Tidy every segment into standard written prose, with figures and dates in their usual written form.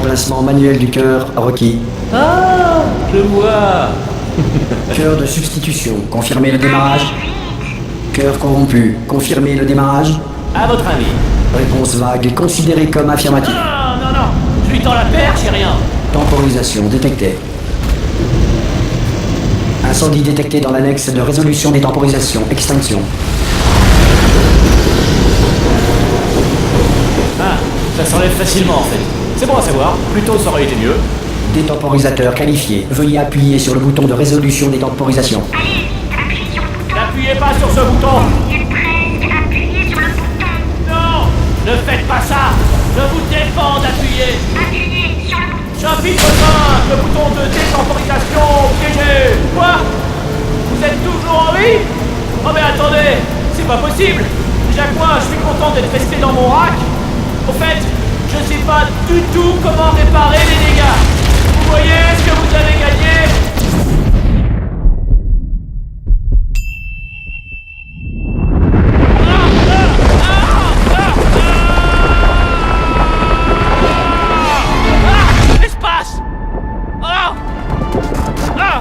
Remplacement manuel du cœur requis. Ah, je vois. Cœur de substitution, confirmez le démarrage. Cœur corrompu, confirmez le démarrage. À votre avis. Réponse vague, considérée comme affirmative. Non, non, non. Je lui tends la perche et rien. Temporisation détectée. Incendie détecté dans l'annexe de résolution des temporisations. Extinction. Ah, ça s'enlève facilement en fait. C'est bon à savoir. Plus tôt ça aurait été mieux. Détemporisateur qualifié. Veuillez appuyer sur le bouton de résolution des temporisations. Allez, appuyez sur le bouton. N'appuyez pas sur ce bouton. Il est presque appuyé sur le bouton. Non, ne faites pas ça. Je vous défends d'appuyer. Appuyez sur le bouton. Chapitre 5, le bouton de détemporisation piégé. Quoi? Vous êtes toujours en vie? Oh mais attendez, c'est pas possible. Déjà que moi, je suis content d'être resté dans mon rack. Au fait, je sais pas du tout comment réparer les dégâts. Vous voyez ce que vous avez gagné? L'espace! Ah! Ah!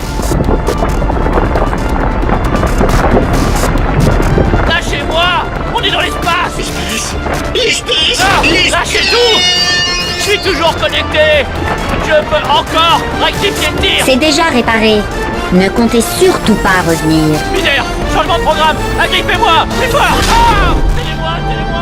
Lâchez-moi! On est dans l'espace! Ah! Lâchez tout! Je suis toujours connecté! Je peux encore rectifier le tir! C'est déjà réparé. Ne comptez surtout pas revenir. Mineur! Changement de programme! Agrippez-moi! Plus fort! Ah! Tenez-moi! Tenez-moi!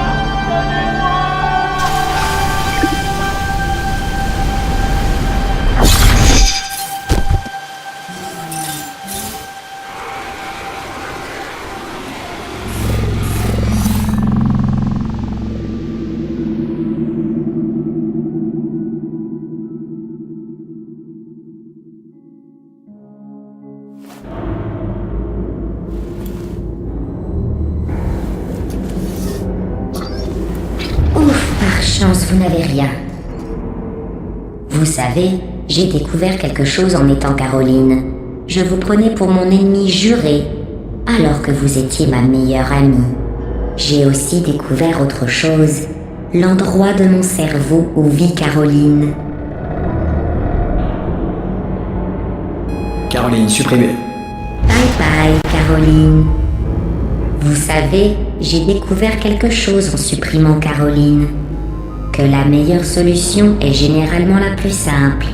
Ouf, par chance, vous n'avez rien. Vous savez, j'ai découvert quelque chose en étant Caroline. Je vous prenais pour mon ennemi juré, alors que vous étiez ma meilleure amie. J'ai aussi découvert autre chose, l'endroit de mon cerveau où vit Caroline. Caroline, supprimée. Bye bye, Caroline. Vous savez, j'ai découvert quelque chose en supprimant Caroline. Que la meilleure solution est généralement la plus simple.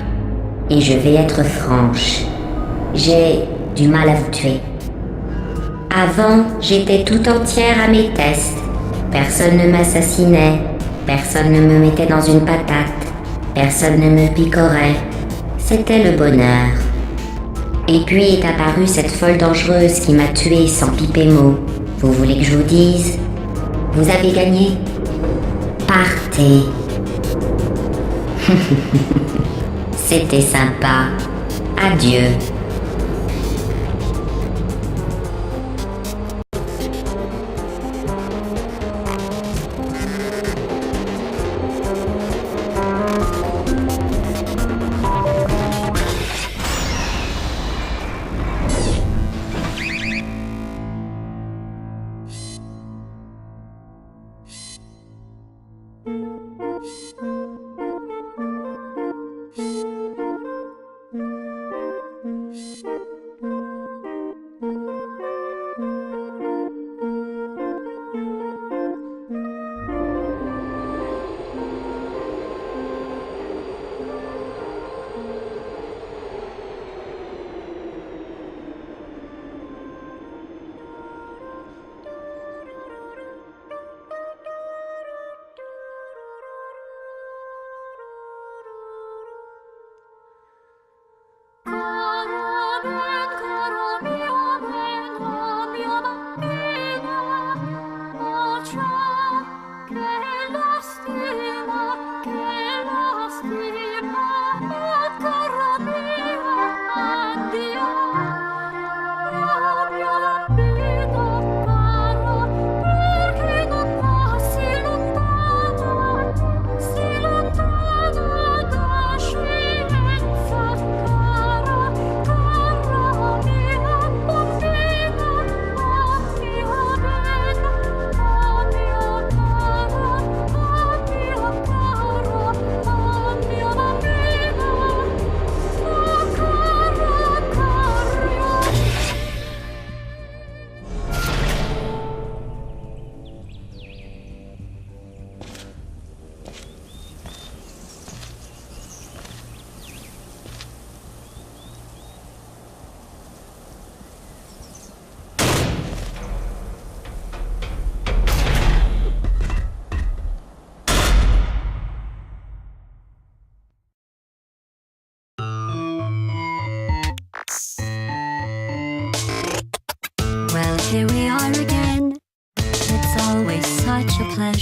Et je vais être franche. J'ai du mal à vous tuer. Avant, j'étais tout entière à mes tests. Personne ne m'assassinait. Personne ne me mettait dans une patate. Personne ne me picorait. C'était le bonheur. Et puis est apparue cette folle dangereuse qui m'a tué sans piper mot. Vous voulez que je vous dise? Vous avez gagné? Partez. C'était sympa. Adieu.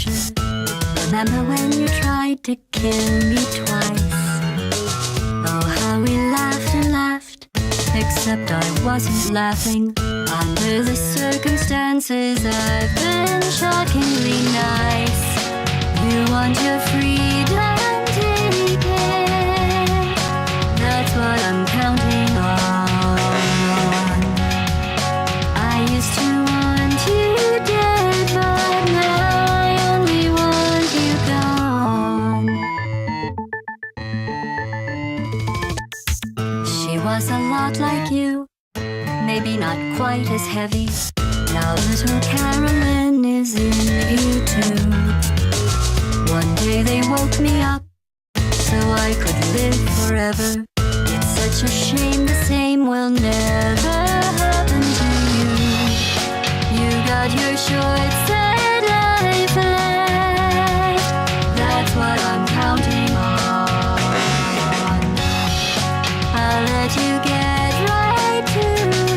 pleasure. Remember when you tried to kill me twice? Oh, how we laughed and laughed, except I wasn't laughing. Under the circumstances, I've been shockingly nice. You want your freedom, take it. That's what I'm counting on. I used to want you dead, but now I only want you gone. She was a lot like you, maybe not quite as heavy. Now little Carolyn is in you too. One day they woke me up so I could live forever. It's such a shame the same will never happen to you. You got your short sad life left. That's what I'm counting on. I'll let you get right to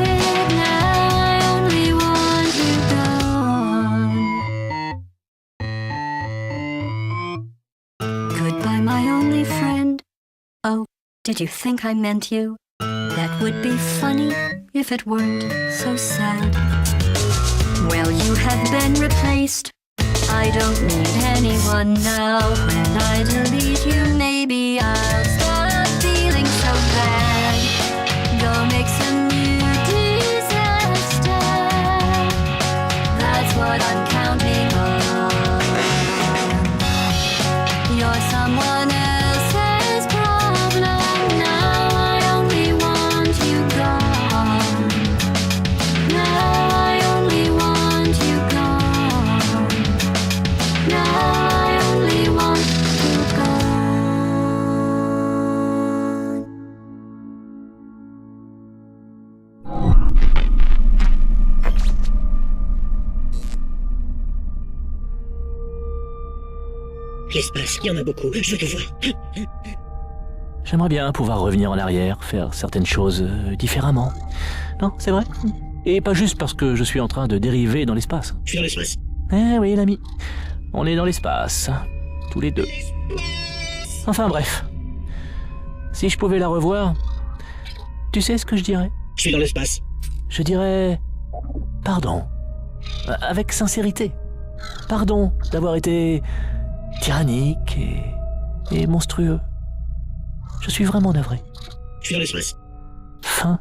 it. Now I only want you gone. Goodbye, my only friend. Oh, did you think I meant you? That would be funny if it weren't so sad. Well, you have been replaced. I don't need anyone now. When I delete you, maybe I'll stop feeling so bad. Go make some new disaster. That's what I'm counting on. You're someone else's problem. Now I only want you gone. Now I only want you gone. Now I only want you gone. L'espace, il y en a beaucoup, je veux tout voir. J'aimerais bien pouvoir revenir en arrière, faire certaines choses différemment. Non, c'est vrai. Et pas juste parce que je suis en train de dériver dans l'espace. Je suis dans l'espace. Eh oui, l'ami. On est dans l'espace. Tous les deux. Enfin bref. Si je pouvais la revoir, tu sais ce que je dirais? Je suis dans l'espace. Je dirais... Pardon. Avec sincérité. Pardon d'avoir été tyrannique et monstrueux. Je suis vraiment navré. Je suis dans l'espace. Fin